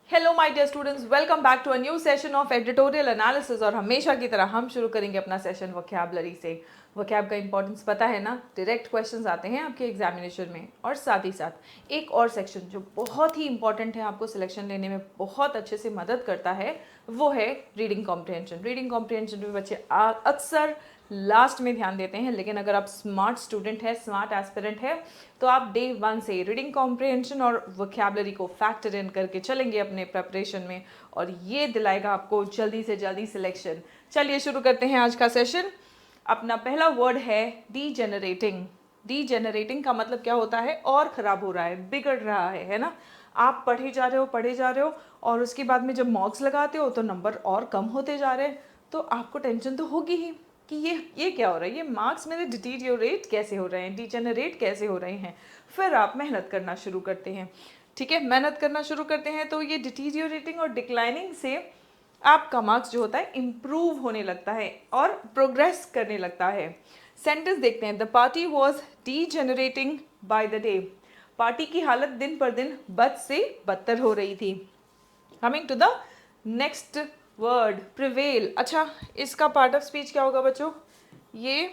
Hello my dear students, welcome back to a new session of editorial analysis. और हमेशा की तरह हम शुरू करेंगे अपना सेशन वोकैबुलरी से। वोकैब का इंपॉर्टेंस पता है ना, डायरेक्ट क्वेश्चंस आते हैं आपके एग्जामिनेशन में। और साथ ही साथ एक और सेक्शन जो बहुत ही इंपॉर्टेंट है, आपको सिलेक्शन लेने में बहुत अच्छे से मदद करता है, वो है रीडिंग कॉम्प्रिहेंशन। रीडिंग कॉम्प्रिहेंशन में बच्चे अक्सर लास्ट में ध्यान देते हैं, लेकिन अगर आप स्मार्ट स्टूडेंट है, स्मार्ट एस्पिरेंट है, तो आप डे 1 से रीडिंग कॉम्प्रिहेंशन और वोकैबुलरी को फैक्टर इन करके चलेंगे अपने प्रेपरेशन में, और ये दिलाएगा आपको जल्दी से जल्दी सिलेक्शन। चलिए शुरू करते हैं आज का सेशन। अपना पहला वर्ड है डीजेनरेटिंग। डीजेनरेटिंग का मतलब क्या होता है? और ख़राब हो रहा है, बिगड़ रहा है ना। आप पढ़े जा रहे हो और उसके बाद में जब मार्क्स लगाते हो तो नंबर और कम होते जा रहे हैं, तो आपको टेंशन तो होगी ही कि ये क्या हो रहा है, ये मार्क्स मेरे डिटीरियोरेट कैसे हो रहे हैं, डिजेनरेट कैसे हो रहे हैं। फिर आप मेहनत करना शुरू करते हैं। ठीक है, मेहनत करना शुरू करते हैं तो ये डिटीरियोरेटिंग और डिक्लाइनिंग से आपका मार्क्स जो होता है इम्प्रूव होने लगता है और प्रोग्रेस करने लगता है। सेंटेंस देखते हैं। The party was degenerating by the day. Party की हालत दिन पर दिन बद से बदतर हो रही थी। Coming to the next word, prevail. अच्छा, इसका पार्ट ऑफ स्पीच क्या होगा बच्चों? ये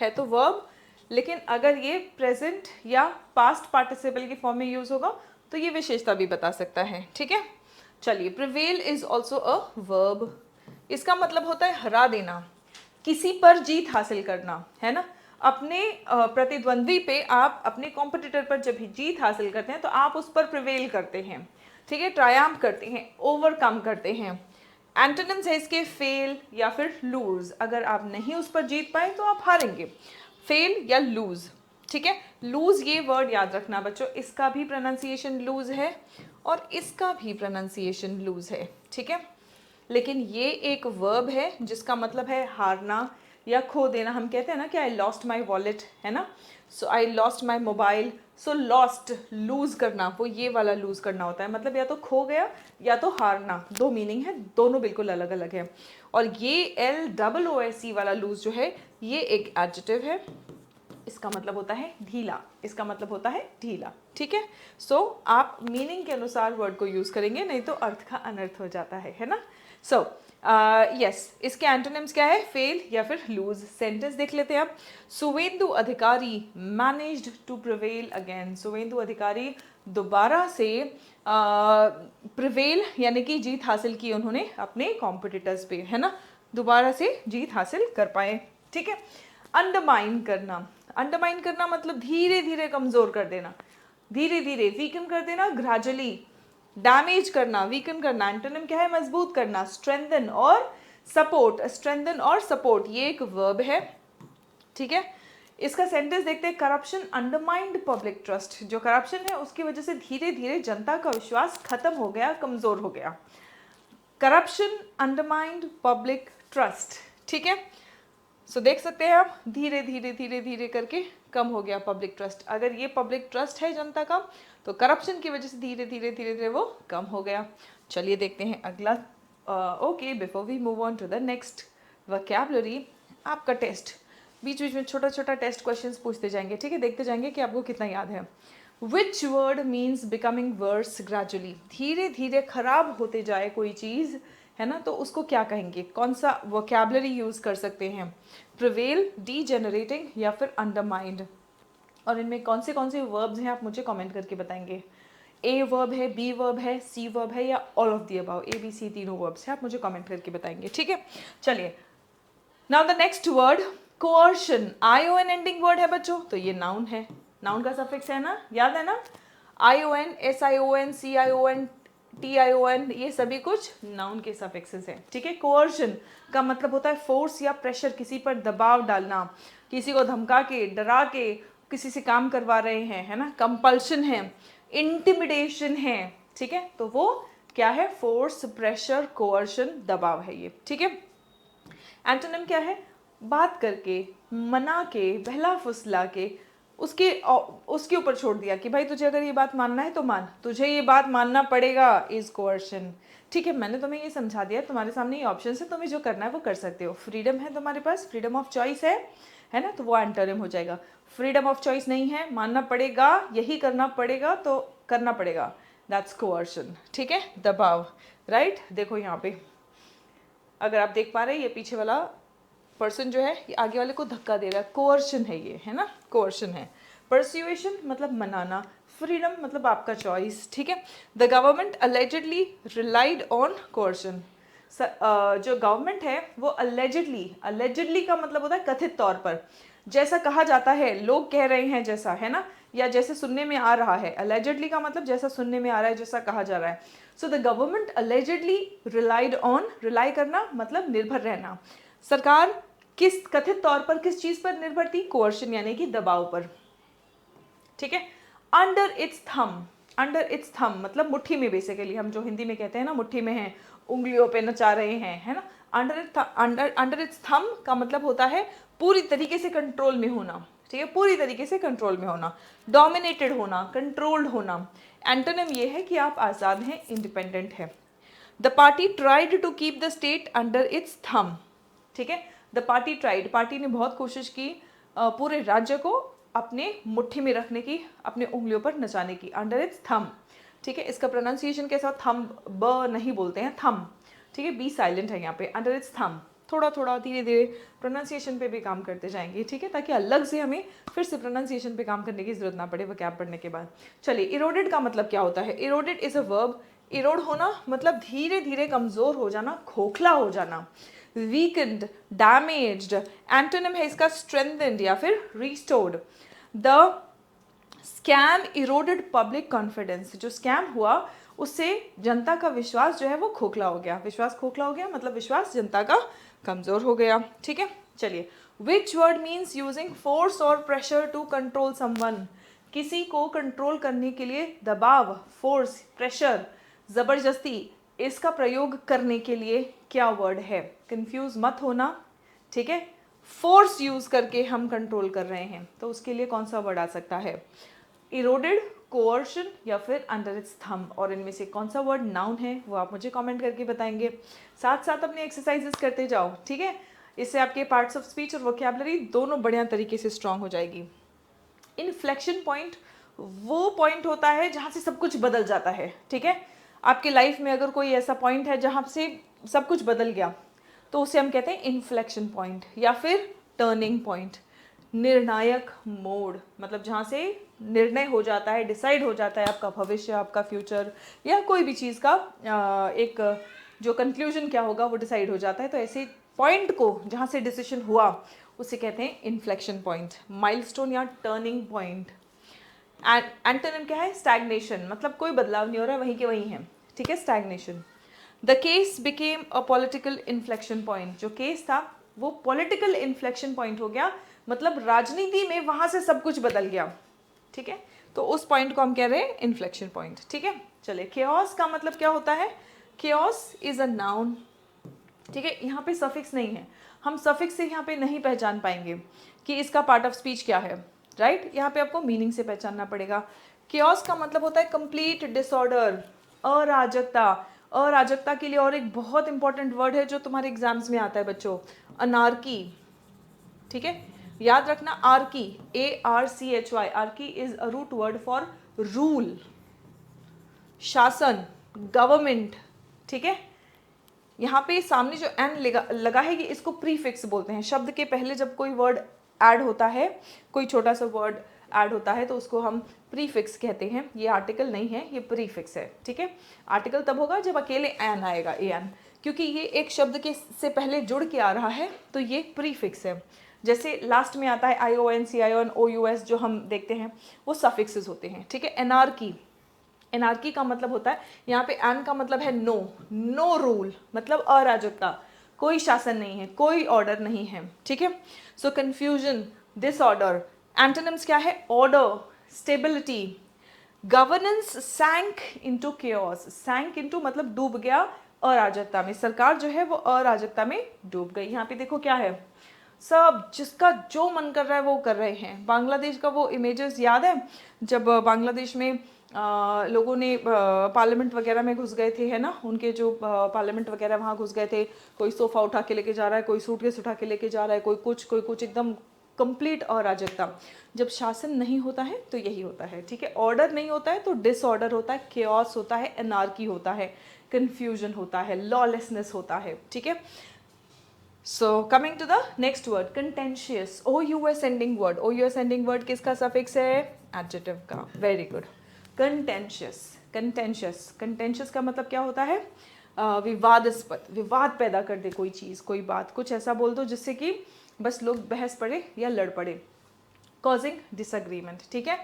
है तो वर्ब, लेकिन अगर ये प्रेजेंट या पास्ट पार्टिसिपल की फॉर्म में यूज होगा तो ये विशेषता भी बता सकता है। ठीक है, चलिए। Prevail is also a verb. इसका मतलब होता है हरा देना, किसी पर जीत हासिल करना, है ना। अपने प्रतिद्वंद्वी पे, आप अपने कॉम्पिटिटर पर जब भी जीत हासिल करते हैं तो आप उस पर प्रिवेल करते हैं। ठीक है, ट्रायम्फ करते हैं, ओवरकम करते हैं। एंटोनिम्स है इसके फेल या फिर लूज। अगर आप नहीं उस पर जीत पाए तो आप हारेंगे, फेल या लूज। ठीक है, लूज ये वर्ड याद रखना बच्चों, इसका भी प्रोनाउंसिएशन लूज है और इसका भी प्रोनाउंसिएशन लूज है। ठीक है, लेकिन ये एक वर्ब है जिसका मतलब है हारना या खो देना। हम कहते हैं ना कि आई लॉस्ट माई वॉलेट, है ना। So I lost my mobile. So lost, lose करना, वो ये वाला लूज करना होता है। मतलब या तो खो गया या तो हारना, दो मीनिंग है, दोनों बिल्कुल अलग अलग है। और ये LOOSE वाला लूज जो है, ये एक एडजेक्टिव है। इसका मतलब होता है ढीला, इसका मतलब होता है ढीला। ठीक है, सो आप मीनिंग के अनुसार वर्ड को यूज करेंगे, नहीं तो अर्थ का अनर्थ हो जाता है ना। सो यस, इसके एंटोनिम्स क्या है? फेल या फिर लूज। सेंटेंस देख लेते हैं आप। Suvendu Adhikari managed to prevail again. Suvendu Adhikari दोबारा से प्रिवेल यानी कि जीत हासिल की उन्होंने अपने कॉम्पिटिटर्स पे, है ना। दोबारा से जीत हासिल कर पाए। ठीक है, अंडरमाइन करना। अंडरमाइन करना मतलब धीरे धीरे कमजोर कर देना, धीरे धीरे वीकन कर देना, ग्रेजुअली डैमेज करना, वीकन करना। एंटोनिम क्या है? मजबूत करना, स्ट्रेंथन और सपोर्ट। स्ट्रेंथन और सपोर्ट ये एक वर्ब है। ठीक है, इसका सेंटेंस देखते हैं। Corruption undermined public trust. जो करप्शन है उसकी वजह से धीरे धीरे जनता का विश्वास खत्म हो गया, कमजोर हो गया। Corruption undermined public trust. ठीक है, सो देख सकते हैं आप, धीरे धीरे धीरे धीरे करके कम हो गया पब्लिक ट्रस्ट। अगर ये पब्लिक ट्रस्ट है जनता का, तो करप्शन की वजह से धीरे धीरे धीरे धीरे वो कम हो गया। चलिए देखते हैं अगला। Okay, before we move on to the next vocabulary, आपका टेस्ट बीच बीच में छोटा छोटा टेस्ट क्वेश्चंस पूछते जाएंगे। ठीक है, देखते जाएंगे कि आपको कितना याद है। Which word means becoming worse gradually. धीरे धीरे खराब होते जाए कोई चीज़, है ना, तो उसको क्या कहेंगे? कौन सा वोकैबुलरी यूज कर सकते हैं? प्रिवेल, डीजेनरेटिंग या फिर अंडरमाइंड। और इनमें कौन से वर्ब्स हैं आप मुझे कमेंट करके बताएंगे। ए वर्ब है, बी वर्ब है, सी वर्ब है या all of the above. ABC तीनों वर्ब्स हैं, आप मुझे कमेंट करके बताएंगे। ठीक है, चलिए। Now the next word, coercion. ION ending word है बच्चों, तो ये नाउन है। नाउन का सफिक्स है ना, याद है ना। ION, SION, CION, TION, ये सभी कुछ नाउन के सफिक्सेस हैं। ठीक है, कोअर्शन का मतलब होता है फोर्स या प्रेशर, किसी पर दबाव डालना, किसी को धमका के, डरा के किसी से काम करवा रहे हैं, है ना। कंपल्शन है, इंटिमिडेशन है। ठीक है, तो वो क्या है? फोर्स, प्रेशर, कोअर्शन, दबाव है ये। ठीक है, एंटोनिम क्या है? बात करके, मना के, बहला फुसला के उसके ऊपर छोड़ दिया कि भाई तुझे अगर ये बात मानना है तो मान, तुझे ये बात मानना पड़ेगा, इज कोअर्शन। ठीक है, मैंने तुम्हें ये समझा दिया, तुम्हारे सामने ये ऑप्शन है, तुम्हें जो करना है वो कर सकते हो। फ्रीडम है तुम्हारे पास, फ्रीडम ऑफ चॉइस है, है ना, तो वो एंटोनिम हो जाएगा। फ्रीडम ऑफ चॉइस नहीं है, मानना पड़ेगा, यही करना पड़ेगा तो करना पड़ेगा, दैट्स कोअर्शन। ठीक है, दबाव, राइट। देखो यहाँ पे अगर आप देख पा रहे हैं, ये पीछे वाला पर्सन जो है ये आगे वाले को धक्का दे रहा है, कोअर्शन है ये, है ना, कोअर्शन है। परस्यूएशन मतलब मनाना, फ्रीडम मतलब आपका चॉइस। ठीक है, the government allegedly relied on coercion. जो गवर्नमेंट है वो अलेजिडली का मतलब होता है कथित तौर पर, जैसा कहा जाता है, लोग कह रहे हैं जैसा, है ना, या जैसे सुनने में आ रहा है। अलेजिडली का मतलब जैसा सुनने में आ रहा है, जैसा कहा जा रहा है। So the government allegedly relied on, rely करना मतलब निर्भर रहना। सरकार किस कथित तौर पर किस चीज पर निर्भर थी? कोअर्शन यानी कि दबाव पर। ठीक है, under its thumb, under its thumb मतलब मुट्ठी में, बेसिकली हम जो हिंदी में कहते हैं ना मुट्ठी में है, उंगलियों पे नचा रहे हैं, है ना। अंडर इट्स थंब का मतलब होता है पूरी तरीके से कंट्रोल में होना। ठीक है, पूरी तरीके से कंट्रोल में होना, डोमिनेटेड होना, कंट्रोल्ड होना। एंटोनिम ये है कि आप आज़ाद हैं, इंडिपेंडेंट है। The party tried to keep the state under its thumb. ठीक है, द पार्टी ट्राइड, पार्टी ने बहुत कोशिश की पूरे राज्य को अपने मुट्ठी में रखने की, अपने उंगलियों पर नचाने की, अंडर इट्स थंब। ठीक है, इसका प्रोनाउंसिएशन कैसा, थंब, ब नहीं बोलते हैं, थंब। ठीक है, बी साइलेंट है यहाँ पे, अंडर इट्स थंब। थोड़ा थोड़ा धीरे धीरे प्रोनाउंसिएशन पे भी काम करते जाएंगे। ठीक है, ताकि अलग से हमें फिर से प्रोनाउंसिएशन पे काम करने की जरूरत ना पड़े वोकैब पढ़ने के बाद। चलिए, इरोडेड का मतलब क्या होता है? Eroded is a verb. Erode होना मतलब धीरे धीरे कमजोर हो जाना, खोखला हो जाना, वीकेंड, डैमेज्ड। एंटोनिम है इसका स्ट्रेंथेंड या फिर restored. The scam eroded public confidence, जो स्कैम हुआ उससे जनता का विश्वास जो है वो खोखला हो गया। विश्वास खोखला हो गया मतलब विश्वास जनता का कमजोर हो गया। ठीक है, चलिए, विच वर्ड मीन्स यूजिंग फोर्स और प्रेशर टू कंट्रोल समवन, किसी को कंट्रोल करने के लिए दबाव, फोर्स, प्रेशर, जबरदस्ती, इसका प्रयोग करने के लिए क्या वर्ड है? कंफ्यूज मत होना। ठीक है, फोर्स यूज करके हम कंट्रोल कर रहे हैं तो उसके लिए कौन सा वर्ड आ सकता है? इरोडेड, कोअर्शन या फिर अंडर इट्स थंब, और इनमें से कौन सा वर्ड नाउन है वो आप मुझे कमेंट करके बताएंगे। साथ साथ अपने एक्सरसाइजेस करते जाओ। ठीक है, इससे आपके पार्ट्स ऑफ स्पीच और वोकैबुलरी दोनों बढ़िया तरीके से स्ट्रांग हो जाएगी। इन्फ्लेक्शन पॉइंट वो पॉइंट होता है जहाँ से सब कुछ बदल जाता है। ठीक है, आपके लाइफ में अगर कोई ऐसा पॉइंट है जहाँ से सब कुछ बदल गया तो उसे हम कहते हैं इन्फ्लेक्शन पॉइंट या फिर टर्निंग पॉइंट। निर्णायक मोड़ मतलब जहाँ से निर्णय हो जाता है, डिसाइड हो जाता है आपका भविष्य, आपका फ्यूचर, या कोई भी चीज़ का एक जो कंक्लूजन क्या होगा वो डिसाइड हो जाता है। तो ऐसे पॉइंट को जहाँ से डिसीजन हुआ उसे कहते हैं इन्फ्लेक्शन पॉइंट, माइलस्टोन या टर्निंग पॉइंट। एंटोनिम क्या है? स्टैग्नेशन, मतलब कोई बदलाव नहीं हो रहा है, वहीं के वहीं है। ठीक है, stagnation. The case became a political inflection point, जो केस था वो पॉलिटिकल इन्फ्लेक्शन पॉइंट हो गया, मतलब राजनीति में वहां से सब कुछ बदल गया। ठीक है, तो उस पॉइंट को हम कह रहे हैं इन्फ्लेक्शन पॉइंट। ठीक है, चलिए, केओस का मतलब क्या होता है? Chaos is a noun. ठीक है, यहाँ पे सफिक्स नहीं है, हम सफिक्स से यहाँ पे नहीं पहचान पाएंगे कि इसका पार्ट ऑफ स्पीच क्या है। राइट, यहाँ पे आपको मीनिंग से पहचानना पड़ेगा। केओस का मतलब होता है कंप्लीट डिसऑर्डर, अराजकता। अराजकता के लिए और एक बहुत इंपॉर्टेंट वर्ड है जो तुम्हारे एग्जाम्स में आता है बच्चों, अनार्की। ठीक है, याद रखना, Archie, ARCHY, Archie is a root word for rule, शासन, गवर्नमेंट। ठीक है, यहाँ पे सामने जो एन लगा है ये इसको प्रीफिक्स बोलते हैं। शब्द के पहले जब कोई वर्ड ऐड होता है, कोई छोटा सा वर्ड ऐड होता है तो उसको हम प्रीफिक्स कहते हैं। ये आर्टिकल नहीं है, ये प्रीफिक्स है। ठीक है, आर्टिकल तब होगा जब अकेले एन आएगा, AN, क्योंकि ये एक शब्द के से पहले जुड़ के आ रहा है तो ये प्रीफिक्स है। जैसे लास्ट में आता है ION, CION, OUS, जो हम देखते हैं वो सफिक्सेस होते हैं। ठीक है, एनार्की, एनार्की का मतलब होता है, यहाँ पे एन का मतलब है नो, नो रूल मतलब अराजकता, कोई शासन नहीं है, कोई ऑर्डर नहीं है। ठीक है, सो कंफ्यूजन, डिसऑर्डर। एंटोनिम्स क्या है? Order, stability. Governance sank into chaos, sank into मतलब डूब गया अराजकता में, सरकार जो है वो अराजकता में डूब गई। यहाँ पे देखो क्या है, सब जिसका जो मन कर रहा है वो कर रहे हैं। बांग्लादेश का वो इमेजेस याद है जब बांग्लादेश में लोगों ने पार्लियामेंट वगैरह में घुस गए थे, है ना, उनके जो पार्लियामेंट वगैरह वहाँ घुस गए थे, कोई सोफ़ा उठा के लेके जा रहा है, कोई सूटकेस उठा के लेके जा रहा है, कोई कुछ एकदम कंप्लीट अराजकता। जब शासन नहीं होता है तो यही होता है, ठीक है। ऑर्डर नहीं होता है तो डिसऑर्डर होता है, केओस होता है, एनार्की होता है, कंफ्यूजन होता है, लॉलेसनेस होता है, ठीक है। So coming to the next word, contentious, OUS ending word. OUS ending word किसका सफिक्स है? एडजेक्टिव का। Very good. Contentious, contentious, contentious का मतलब क्या होता है? विवादास्पद, विवाद पैदा कर दे कोई चीज़, कोई बात, कुछ ऐसा बोल दो जिससे कि बस लोग बहस पड़े या लड़ पड़े, कॉजिंग डिसएग्रीमेंट, ठीक है।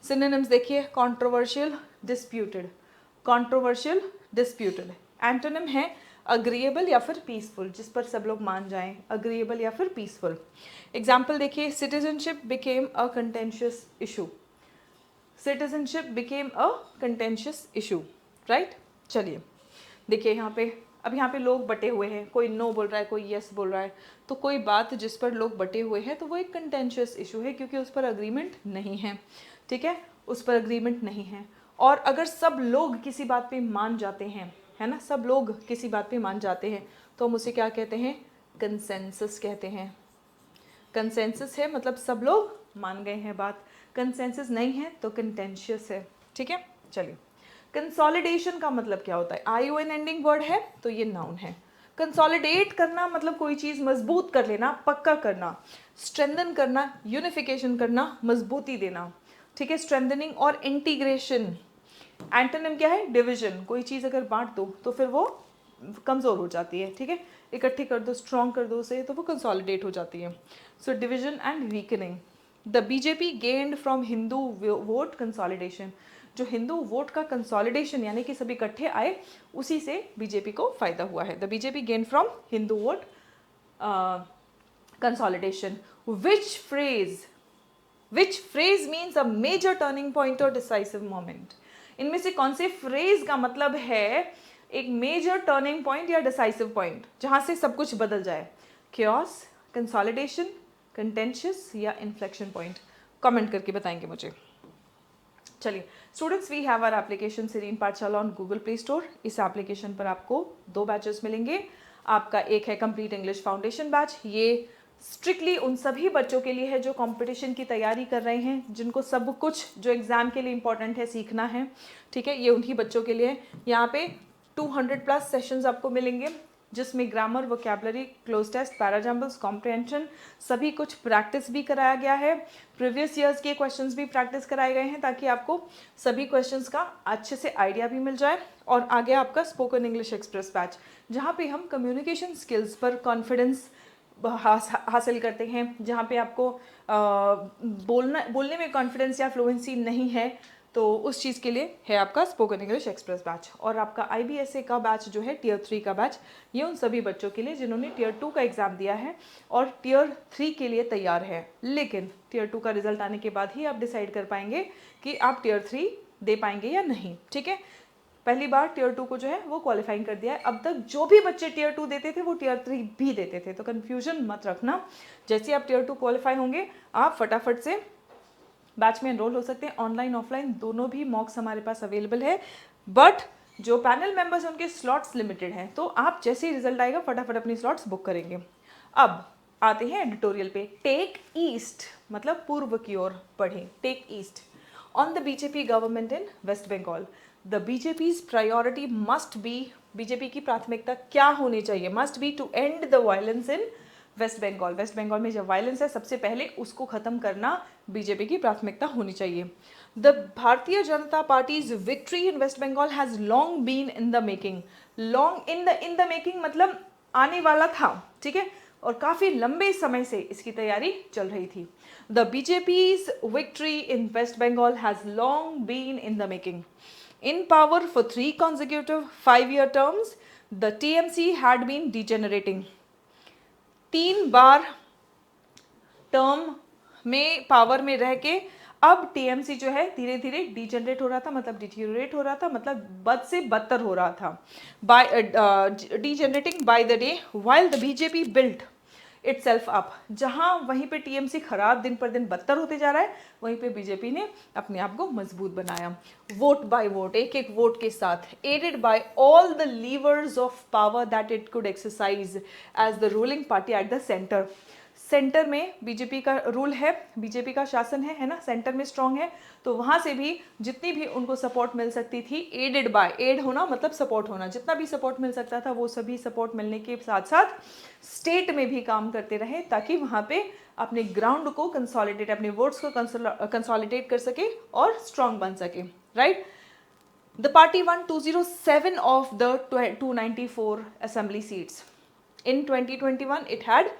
सिनोनिम्स देखिए, controversial, disputed, controversial, disputed. Antonym है अग्रीएबल या फिर पीसफुल, जिस पर सब लोग मान जाएं, अग्रीएबल या फिर पीसफुल। एग्जाम्पल देखिए, citizenship became a contentious issue, citizenship became a contentious issue, right. चलिए देखिए यहाँ पे, अब यहाँ पे लोग बटे हुए हैं, कोई नो बोल रहा है, कोई यस बोल रहा है, तो कोई बात जिस पर लोग बटे हुए हैं तो वो एक कंटेंशियस इशू है, क्योंकि उस पर अग्रीमेंट नहीं है, ठीक है, उस पर अग्रीमेंट नहीं है। और अगर सब लोग किसी बात पे मान जाते हैं, है ना, सब लोग किसी बात पे मान जाते हैं, तो हम उसे क्या कहते हैं? कंसेंसस कहते हैं। कंसेंसस है मतलब सब लोग मान गए हैं बात, कंसेंसस नहीं है तो कंटेंशियस है, ठीक है। चलिए, कंसोलिडेशन का मतलब क्या होता है? ION एंडिंग वर्ड है तो ये नाउन है। कंसोलिडेट करना मतलब कोई चीज़ मजबूत कर लेना, पक्का करना, स्ट्रेंथन करना, यूनिफिकेशन करना, मजबूती देना, ठीक है। स्ट्रेंथनिंग और इंटीग्रेशन। एंटोनिम क्या है? डिविजन। कोई चीज़ अगर बांट दो तो फिर वो कमज़ोर हो जाती है, ठीक है। इकट्ठी कर दो, स्ट्रॉन्ग कर दो उसे, तो वो कंसोलिडेट हो जाती है। So division and weakening. The BJP gained from Hindu vote consolidation. जो हिंदू वोट का कंसोलिडेशन यानी कि सभी इकट्ठे आए, उसी से बीजेपी को फायदा हुआ है। The BJP gain from Hindu vote consolidation. Which phrase means a major turning point और डिसाइसिव मोमेंट। इनमें से कौन से फ्रेज का मतलब है एक मेजर टर्निंग पॉइंट या डिसाइसिव पॉइंट, जहां से सब कुछ बदल जाए? केओस, कंसोलिडेशन, कंटेंशियस या इन्फ्लेक्शन पॉइंट? कमेंट करके बताएंगे मुझे। चलिए students, we have our application Seren Pathshala on Google Play Store. इस एप्लीकेशन पर आपको 2 बैचेस मिलेंगे। आपका एक है कंप्लीट इंग्लिश फाउंडेशन बैच, ये स्ट्रिक्टली उन सभी बच्चों के लिए है जो कंपटीशन की तैयारी कर रहे हैं, जिनको सब कुछ जो एग्ज़ाम के लिए इंपॉर्टेंट है सीखना है, ठीक है। ये उन्हीं बच्चों के लिए है। यहाँ पे 200+ सेशंस आपको मिलेंगे, जिसमें grammar, vocabulary, cloze test, parajumbles, comprehension, सभी कुछ प्रैक्टिस भी कराया गया है। प्रीवियस ईयर्स के क्वेश्चंस भी प्रैक्टिस कराए गए हैं, ताकि आपको सभी क्वेश्चंस का अच्छे से आइडिया भी मिल जाए। और आगे आपका स्पोकन इंग्लिश एक्सप्रेस बैच, जहाँ पे हम कम्युनिकेशन स्किल्स पर कॉन्फिडेंस हासिल करते हैं, जहाँ पे आपको बोलने में कॉन्फिडेंस या फ्लुएंसी नहीं है, तो उस चीज़ के लिए है आपका स्पोकन इंग्लिश एक्सप्रेस बैच। और आपका IBSA का बैच जो है टियर 3 का बैच, ये उन सभी बच्चों के लिए जिन्होंने टियर 2 का एग्ज़ाम दिया है और टियर 3 के लिए तैयार है। लेकिन टियर 2 का रिजल्ट आने के बाद ही आप डिसाइड कर पाएंगे कि आप टियर 3 दे पाएंगे या नहीं, ठीक है। पहली बार टियर 2 को जो है वो क्वालिफाइंग कर दिया है। अब तक जो भी बच्चे टियर 2 देते थे वो टियर 3 भी देते थे, तो कन्फ्यूजन मत रखना। जैसे आप टियर 2 क्वालिफाई होंगे, आप फटाफट से बैच में एनरोल हो सकते हैं। ऑनलाइन ऑफलाइन दोनों भी मॉक्स हमारे पास अवेलेबल है, बट जो पैनल मेंबर्स हैं उनके स्लॉट्स लिमिटेड हैं, तो आप जैसे ही रिजल्ट आएगा फटाफट अपनी स्लॉट्स बुक करेंगे। अब आते हैं एडिटोरियल पे। टेक ईस्ट मतलब पूर्व की ओर बढ़ें, take east. On the BJP government in West Bengal, the BJP's priority must be, BJP की प्राथमिकता क्या होनी चाहिए? Must be to end the violence in West Bengal. West Bengal में जो वायलेंस है सबसे पहले उसको खत्म करना बीजेपी की प्राथमिकता होनी चाहिए। The Bharatiya Janata party's victory in West Bengal has long been in the making. Long in the making मतलब आने वाला था, ठीक है, और काफी लंबे समय से इसकी तैयारी चल रही थी। The BJP's victory in West Bengal has long been in the making. In power for 3 consecutive 5-year terms, the TMC had been degenerating. 3 bar term में पावर में रह के अब TMC जो है धीरे धीरे डिजेनरेट हो रहा था, मतलब डिटीरियोरेट हो रहा था, मतलब बद से बदतर हो रहा था। By degenerating by the day while the BJP built itself up. जहां वहीं पे TMC खराब दिन पर दिन बदतर होते जा रहा है, वहीं पे बीजेपी ने अपने आप को मजबूत बनाया। वोट बाय वोट, एक एक वोट के साथ, added by all the levers of power that it could exercise as the ruling party at the centre. Centre में बीजेपी का रूल है, बीजेपी का शासन है ना, सेंटर में स्ट्रांग है, तो वहाँ से भी जितनी भी उनको सपोर्ट मिल सकती थी, एडेड बाय, एड होना मतलब सपोर्ट होना, जितना भी सपोर्ट मिल सकता था वो सभी सपोर्ट मिलने के साथ साथ स्टेट में भी काम करते रहे ताकि वहाँ पे अपने ग्राउंड को कंसोलिडेट, अपने वोट्स को कंसोलिडेट कर सके और स्ट्रांग बन सके, right. The party won 207 of the 294 assembly seats. In 2021 it had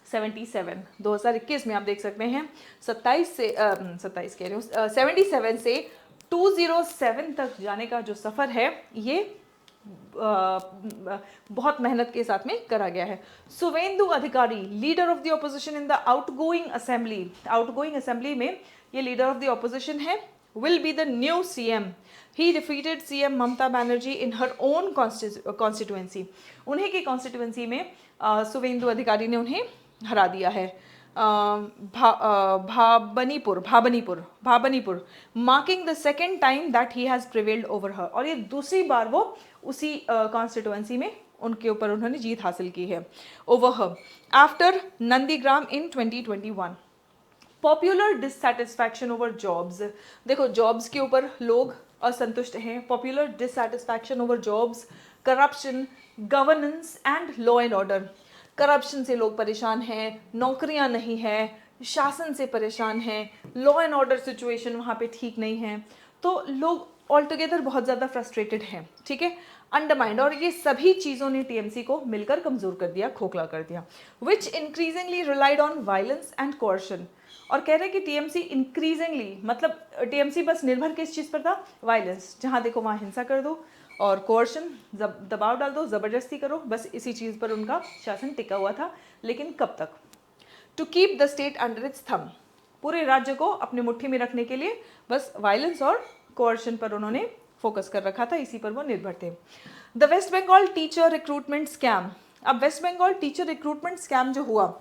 77. 2021 में आप देख सकते हैं 27 कह रहे हो 77 से 207 तक जाने का जो सफ़र है ये बहुत मेहनत के साथ में करा गया है। सुवेंदु अधिकारी, leader of the opposition in the outgoing assembly में ये लीडर ऑफ द ऑपोजिशन है, will be the new CM. He defeated CM Mamta Banerjee in her own constituency. उन्हीं की constituency में सुवेंदु अधिकारी ने उन्हें हरा दिया है। भाबनीपुर, marking the second time that he has prevailed over her. और ये दूसरी बार वो उसी constituency में उनके ऊपर उन्होंने जीत हासिल की है over her. After Nandigram in 2021. Popular dissatisfaction over jobs, देखो जॉब्स के ऊपर लोग असंतुष्ट हैं, popular dissatisfaction over jobs, corruption, governance and law and order. Corruption से लोग परेशान हैं, नौकरियां नहीं है, शासन से परेशान हैं, लॉ एंड ऑर्डर सिचुएशन वहाँ पे ठीक नहीं है, तो लोग ऑल टुगेदर बहुत ज़्यादा फ्रस्ट्रेटेड हैं, ठीक है, अंडरमाइंड, और ये सभी चीज़ों ने टीएमसी को मिलकर कमज़ोर कर दिया, खोखला कर दिया, which increasingly relied on violence and coercion. और कह रहे हैं कि टीएमसी इंक्रीजिंगली, मतलब टीएमसी बस निर्भर किस चीज़ पर था, वायलेंस, जहाँ देखो वहाँ हिंसा कर दो, और कोर्शन, दबाव डाल दो, ज़बरदस्ती करो, बस इसी चीज़ पर उनका शासन टिका हुआ था। लेकिन कब तक? To keep the state under its thumb, पूरे राज्य को अपने मुट्ठी में रखने के लिए बस वायलेंस और कोर्शन पर उन्होंने फोकस कर रखा था, इसी पर वो निर्भर थे। The West Bengal teacher recruitment scam, अब West Bengal teacher recruitment scam जो हुआ,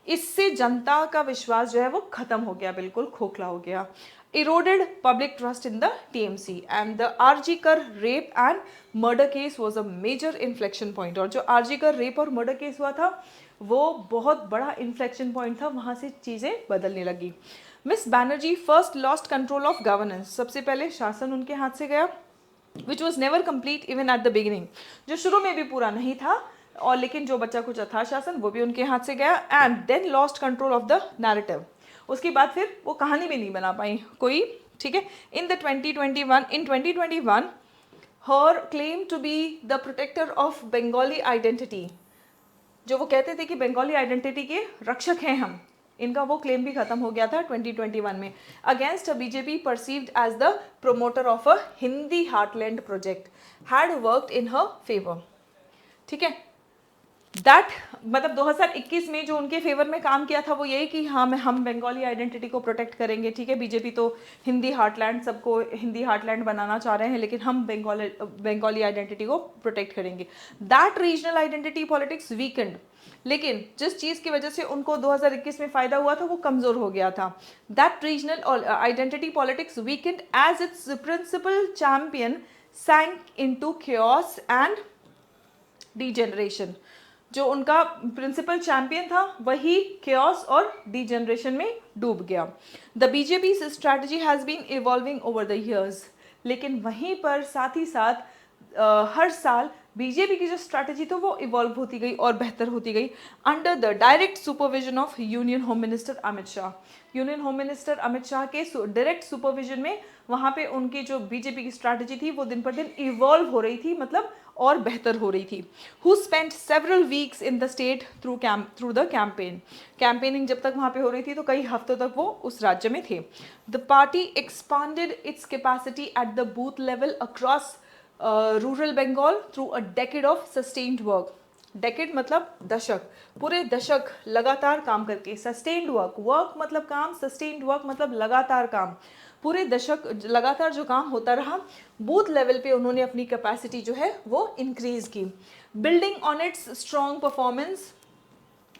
इससे जनता का विश्वास जो है वो खत्म हो गया, बिल्कुल खोखला हो गया। eroded public trust in the TMC and the RG Kar rape and murder case was a major inflection point। और जो RG Kar rape और murder case हुआ था वो बहुत बड़ा inflection point था, वहाँ से चीज़ें बदलने लगी। Miss Banerjee first lost control of governance, सबसे पहले शासन उनके हाथ से गया, which was never complete even at the beginning, जो शुरू में भी पूरा नहीं था, और लेकिन जो बच्चा कुछ था शासन वो भी उनके हाथ से गया। And then lost control of the narrative, उसके बाद फिर वो कहानी भी नहीं बना पाई कोई, ठीक है। In 2021 her claim to be the protector of Bengali identity, जो वो कहते थे कि बंगाली आइडेंटिटी के रक्षक हैं हम, इनका वो क्लेम भी खत्म हो गया था 2021 में। Against a BJP perceived as the promoter of a Hindi heartland project had worked in her favour, ठीक है। दैट मतलब 2021 में जो उनके फेवर में काम किया था वो यही कि हाँ हम बंगाली आइडेंटिटी को प्रोटेक्ट करेंगे, ठीक है। बीजेपी तो हिंदी हार्टलैंड, सबको हिंदी हार्टलैंड बनाना चाह रहे हैं, लेकिन हम बंगाली आइडेंटिटी को प्रोटेक्ट करेंगे। That regional identity politics weekend, लेकिन जिस चीज़ की वजह से उनको 2021 में फ़ायदा हुआ था वो कमज़ोर हो गया था। That regional identity politics weakened as its principal champion sank into chaos and degeneration, जो उनका प्रिंसिपल चैंपियन था वही chaos और डिजेनरेशन में डूब गया। The BJP strategy has been evolving over the years, लेकिन वहीं पर साथ ही साथ हर साल बीजेपी की जो स्ट्रैटेजी थी वो इवॉल्व होती गई और बेहतर होती गई under the direct supervision of union home minister Amit Shah. Union home minister Amit Shah के डायरेक्ट सुपरविजन में वहाँ पे उनकी जो बीजेपी की स्ट्रैटेजी थी वो दिन पर दिन इवॉल्व हो रही थी, मतलब और बेहतर हो रही थी। Who spent several weeks in the state through the campaign, campaigning जब तक वहाँ पे हो रही थी तो कई हफ्तों तक वो उस राज्य में थे। The party expanded its capacity at the booth level across rural Bengal through a decade of sustained work. Decade मतलब दशक, पूरे दशक लगातार काम करके, सस्टेन्ड वर्क, वर्क मतलब काम, सस्टेन्ड वर्क मतलब लगातार काम, पूरे दशक लगातार जो काम होता रहा, बूथ लेवल पे उन्होंने अपनी कैपेसिटी जो है वो इंक्रीज की। Building on it's strong performance,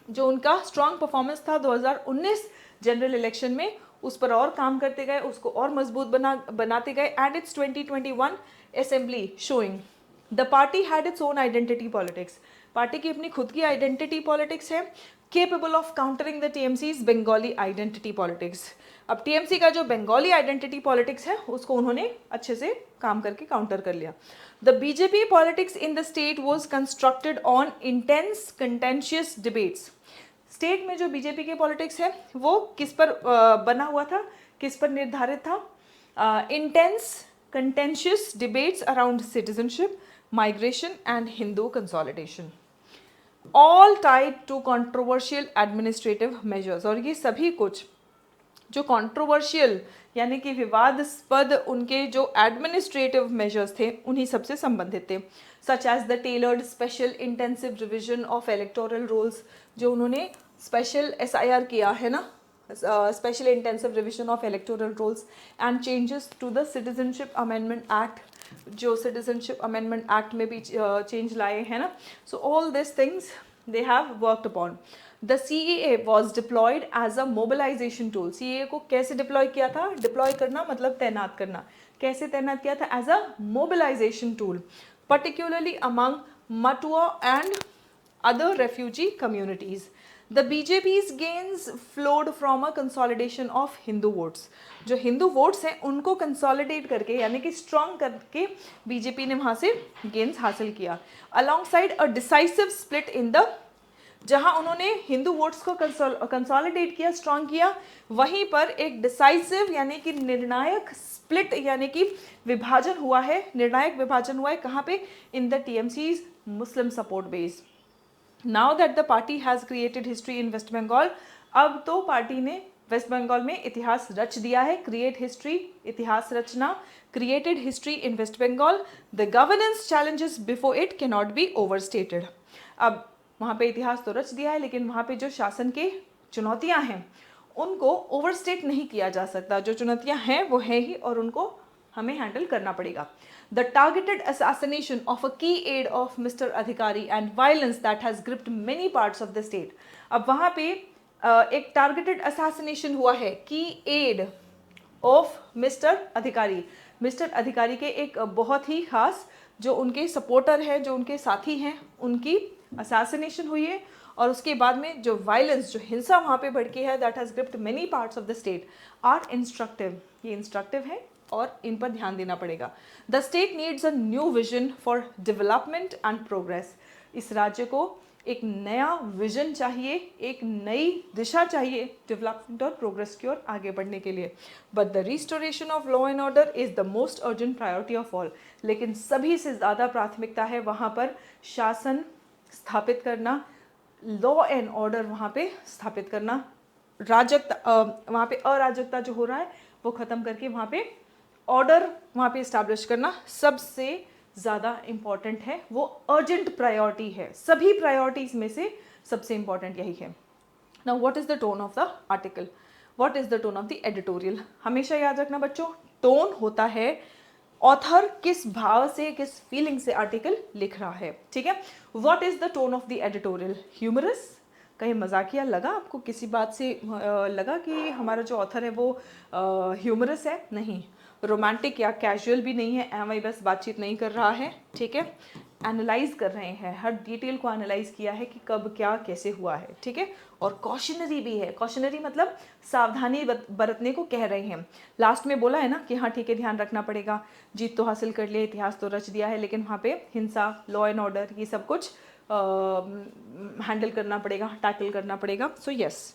जो उनका स्ट्रॉन्ग परफॉर्मेंस था 2019 जनरल इलेक्शन में, उस पर और काम करते गए, उसको और मजबूत बनाते गए। And its 2021 assembly showing the party had its own identity politics, party की अपनी खुद की आइडेंटिटी पॉलिटिक्स है। Capable of countering the TMC's Bengali identity politics. अब टीएमसी का जो बंगाली आइडेंटिटी पॉलिटिक्स है उसको उन्होंने अच्छे से काम करके काउंटर कर लिया। The BJP politics in the state was constructed on intense contentious debates. State में जो बीजेपी के पॉलिटिक्स है वो किस पर बना हुआ था, किस पर निर्धारित था? Intense contentious debates around citizenship, migration and Hindu consolidation, all tied to controversial administrative measures. और ये सभी कुछ जो कंट्रोवर्शियल यानी कि विवादास्पद उनके जो एडमिनिस्ट्रेटिव मेजर्स थे उन्हीं सबसे संबंधित थे, such as the tailored special intensive revision of electoral rolls, जो उन्होंने स्पेशल एसआईआर किया है ना, special intensive revision of electoral rolls and changes to the citizenship amendment act, जो सिटीजनशिप अमेंडमेंट एक्ट में भी चेंज लाए हैं ना। So all this things they have worked upon. The CAA was deployed as a mobilisation tool. CAA को कैसे deploy किया था? डिप्लॉय करना मतलब तैनात करना। कैसे तैनात किया था? As a mobilisation tool, particularly among Matua and other refugee communities. The BJP's gains flowed from a consolidation of Hindu votes. जो हिंदू वोट्स हैं उनको कंसोलिडेट करके यानी कि स्ट्रॉन्ग करके बीजेपी ने वहाँ से गेन्स हासिल किया। Alongside a decisive split in the, जहाँ उन्होंने हिंदू वोट्स को कंसोलिडेट किया, स्ट्रॉन्ग किया, वहीं पर एक डिसाइसिव यानी कि निर्णायक स्प्लिट यानी कि विभाजन हुआ है, निर्णायक विभाजन हुआ है। कहाँ पे? In the TMC's Muslim support base. Now that the party has created history in West Bengal, अब तो पार्टी ने वेस्ट बंगाल में इतिहास रच दिया है। क्रिएट हिस्ट्री, इतिहास रचना, created history in West Bengal. The governance challenges before it can not be overstated. अब वहाँ पे इतिहास तो रच दिया है लेकिन वहाँ पे जो शासन के चुनौतियाँ हैं उनको ओवरस्टेट नहीं किया जा सकता। जो चुनौतियाँ हैं वो है ही और उनको हमें हैंडल करना पड़ेगा। The targeted assassination of a की एड ऑफ मिस्टर अधिकारी and violence that has gripped many parts of the state. अब वहाँ पे एक टारगेटेड असैसिनेशन हुआ है, की एड ऑफ मिस्टर अधिकारी। मिस्टर अधिकारी के एक बहुत ही खास जो उनके सपोर्टर हैं, जो उनके साथी हैं, उनकी असैसिनेशन हुई है। और उसके बाद में जो वायलेंस, जो हिंसा वहाँ पे भड़की है, that has gripped many parts of the state, are instructive. ये इंस्ट्रक्टिव है और इन पर ध्यान देना पड़ेगा। The state needs a new vision for development and progress. इस राज्य को एक नया विजन चाहिए, एक नई दिशा चाहिए डेवलपमेंट और प्रोग्रेस की ओर आगे बढ़ने के लिए। But the restoration of law and order is the most urgent priority of all. लेकिन सभी से ज़्यादा प्राथमिकता है वहाँ पर शासन स्थापित करना, लॉ एंड ऑर्डर वहाँ पे स्थापित करना, राजकता वहाँ पे अराजकता जो हो रहा है वो ख़त्म करके वहाँ पे ऑर्डर वहाँ पे इस्टेब्लिश करना सबसे ज़्यादा इम्पॉर्टेंट है। वो अर्जेंट प्रायोरिटी है, सभी प्रायोरिटीज़ में से सबसे इम्पॉर्टेंट यही है। Now what is the tone of the article, what is the tone of the editorial? हमेशा याद रखना बच्चों, टोन होता है ऑथर किस भाव से, किस फीलिंग से आर्टिकल लिख रहा है, ठीक है। What is the tone of the editorial? Humorous, कहीं मजाकिया लगा आपको? किसी बात से लगा कि हमारा जो ऑथर है वो ह्यूमरस है? नहीं। रोमांटिक या कैजुअल भी नहीं है, वही बस बातचीत नहीं कर रहा है, ठीक है। एनालाइज कर रहे हैं, हर डिटेल को एनालाइज किया है कि कब क्या कैसे हुआ है, ठीक है। और कॉशनरी भी है, कॉशनरी मतलब सावधानी बरतने को कह रहे हैं। लास्ट में बोला है ना कि हाँ ठीक है, ध्यान रखना पड़ेगा, जीत तो हासिल कर लिया, इतिहास तो रच दिया है, लेकिन वहाँ पे हिंसा, लॉ एंड ऑर्डर, ये सब कुछ हैंडल करना पड़ेगा, टैकल करना पड़ेगा। सो यस,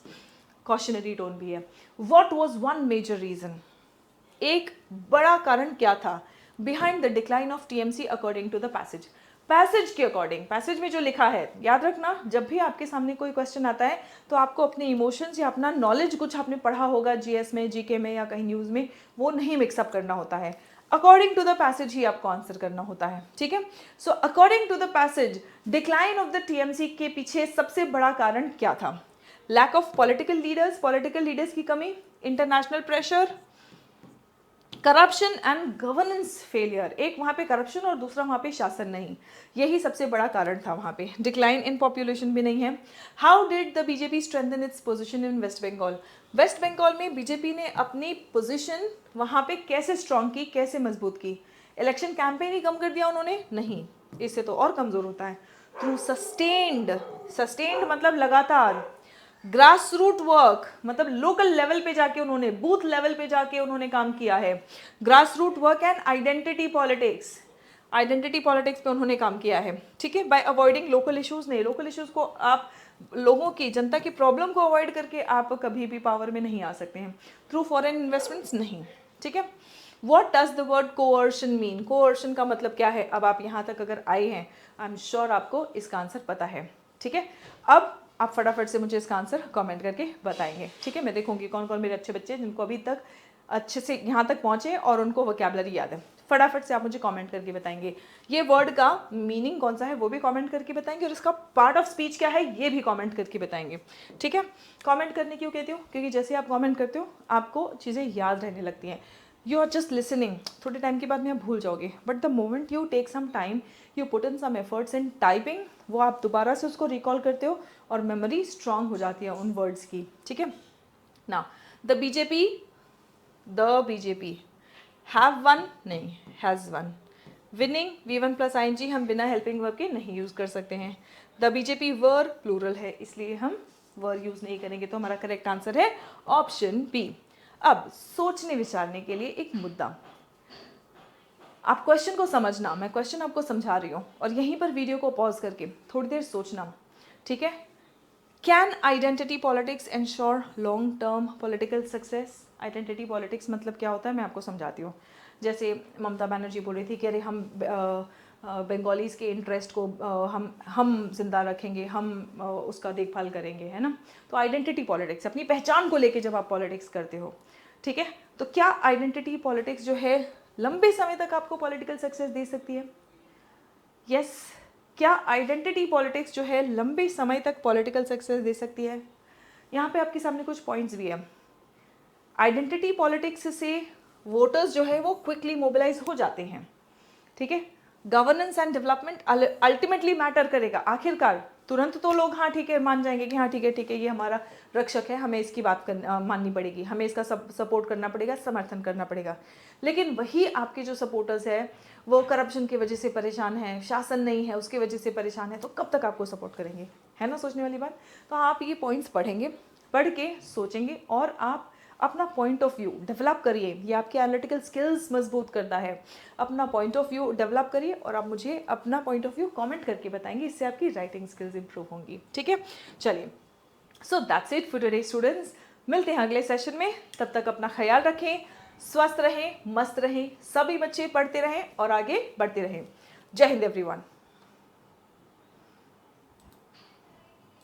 कॉशनरी टोन भी है। What was one major reason? एक बड़ा कारण क्या था behind the decline of TMC according to the passage? Passage के अकॉर्डिंग, पैसेज में जो लिखा है, याद रखना जब भी आपके सामने कोई क्वेश्चन आता है तो आपको अपने इमोशंस या अपना नॉलेज, कुछ आपने पढ़ा होगा जीएस में, जीके में या कहीं न्यूज़ में, वो नहीं मिक्सअप करना होता है। अकॉर्डिंग टू द पैसेज ही आपको आंसर करना होता है, ठीक है। So according to the passage, decline of the TMC के पीछे सबसे बड़ा कारण क्या था? Lack of political leaders, political leaders की कमी, international pressure, corruption and governance failure. एक वहाँ पे करप्शन और दूसरा वहाँ पे शासन नहीं, यही सबसे बड़ा कारण था वहाँ पे। डिक्लाइन इन पॉपुलेशन भी नहीं है। How did the BJP strengthen its position in West Bengal? West Bengal में बीजेपी ने अपनी पोजीशन वहाँ पे कैसे स्ट्रॉन्ग की, कैसे मजबूत की? इलेक्शन कैंपेन ही कम कर दिया उन्होंने? नहीं, इससे तो और कमज़ोर होता है। थ्रू सस्टेन्ड, सस्टेन्ड मतलब लगातार, ग्रास रूट वर्क मतलब लोकल लेवल पे जाके उन्होंने, बूथ लेवल पे जाके उन्होंने काम किया है। Grass root work and identity politics, identity politics पे उन्होंने काम किया है, ठीक है। बाय अवॉइडिंग लोकल इश्यूज, नहीं लोकल इश्यूज को आप, लोगों की, जनता की प्रॉब्लम को अवॉइड करके आप कभी भी पावर में नहीं आ सकते हैं। थ्रू फॉरेन इन्वेस्टमेंट्स नहीं, ठीक है। What does the word coercion mean, coercion का मतलब क्या है? अब आप यहाँ तक अगर आए हैं, आई एम श्योर आपको इसका आंसर पता है, ठीक है। अब आप फटाफट से मुझे इसका आंसर कमेंट करके बताएंगे, ठीक है। मैं देखूंगी कौन कौन मेरे अच्छे बच्चे जिनको अभी तक अच्छे से यहाँ तक पहुँचे और उनको वोकैबुलरी याद है। फटाफट से आप मुझे कमेंट करके बताएंगे ये वर्ड का मीनिंग कौन सा है, वो भी कमेंट करके बताएंगे, और इसका पार्ट ऑफ स्पीच क्या है ये भी कमेंट करके बताएंगे, ठीक है। कमेंट करने क्यों कहती हूँ? क्योंकि जैसे आप कमेंट करते हो आपको चीज़ें याद रहने लगती हैं। यू आर जस्ट लिसनिंग, थोड़े टाइम के बाद में आप भूल जाओगे, but the moment you take some time, you put in some efforts in typing, वो आप दोबारा से उसको रिकॉल करते हो और मेमोरी स्ट्रांग हो जाती है उन वर्ड्स की, ठीक है ना। द बीजेपी हैव वन नहीं, has one. Winning V1 plus ING हम बिना हेल्पिंग वर्ब के नहीं यूज़ कर सकते हैं। द बीजेपी वर प्लूरल है, इसलिए हम वर यूज़ नहीं करेंगे, तो हमारा करेक्ट आंसर है ऑप्शन बी। अब सोचने विचारने के लिए एक मुद्दा, आप क्वेश्चन को समझना, मैं क्वेश्चन आपको समझा रही हूँ और यहीं पर वीडियो को पॉज करके थोड़ी देर सोचना, ठीक है। Can identity politics ensure long term political success? Identity politics मतलब क्या होता है मैं आपको समझाती हूँ। जैसे ममता बनर्जी बोल रही थी कि अरे हम बंगालीज़ के इंटरेस्ट को हम जिंदा रखेंगे, हम उसका देखभाल करेंगे, है ना। तो आइडेंटिटी पॉलिटिक्स, अपनी पहचान को लेके जब आप पॉलिटिक्स करते हो, ठीक है, तो क्या आइडेंटिटी पॉलिटिक्स जो है लंबे समय तक आपको पॉलिटिकल सक्सेस दे सकती है? यस, क्या आइडेंटिटी पॉलिटिक्स जो है लंबे समय तक पॉलिटिकल सक्सेस दे सकती है? यहाँ पे आपके सामने कुछ पॉइंट्स भी है। आइडेंटिटी पॉलिटिक्स से वोटर्स जो है वो क्विकली मोबिलाइज हो जाते हैं, ठीक है। Governance and development ultimately matter करेगा, आखिरकार तुरंत तो लोग हाँ ठीक है मान जाएंगे कि हाँ ठीक है ये हमारा रक्षक है, हमें इसकी बात माननी पड़ेगी, हमें इसका सपोर्ट करना पड़ेगा, समर्थन करना पड़ेगा। लेकिन वही आपके जो सपोर्टर्स है वो करप्शन की वजह से परेशान है, शासन नहीं है उसकी वजह से परेशान है, तो कब तक आपको सपोर्ट करेंगे? है ना सोचने वाली बात। तो आप ये पॉइंट्स पढ़ेंगे, पढ़ के सोचेंगे और आप अपना पॉइंट ऑफ व्यू डेवलप करिए, ये आपकी एनालिटिकल स्किल्स मजबूत करता है। अपना पॉइंट ऑफ व्यू डेवलप करिए और आप मुझे अपना पॉइंट ऑफ व्यू कमेंट करके बताएंगे, इससे आपकी राइटिंग स्किल्स इंप्रूव होंगी, ठीक है। चलिए, so that's it for today students, मिलते हैं अगले सेशन में, तब तक अपना ख्याल रखें, स्वस्थ रहें, मस्त रहें, सभी बच्चे पढ़ते रहें और आगे बढ़ते रहें। जय हिंद एवरीवन।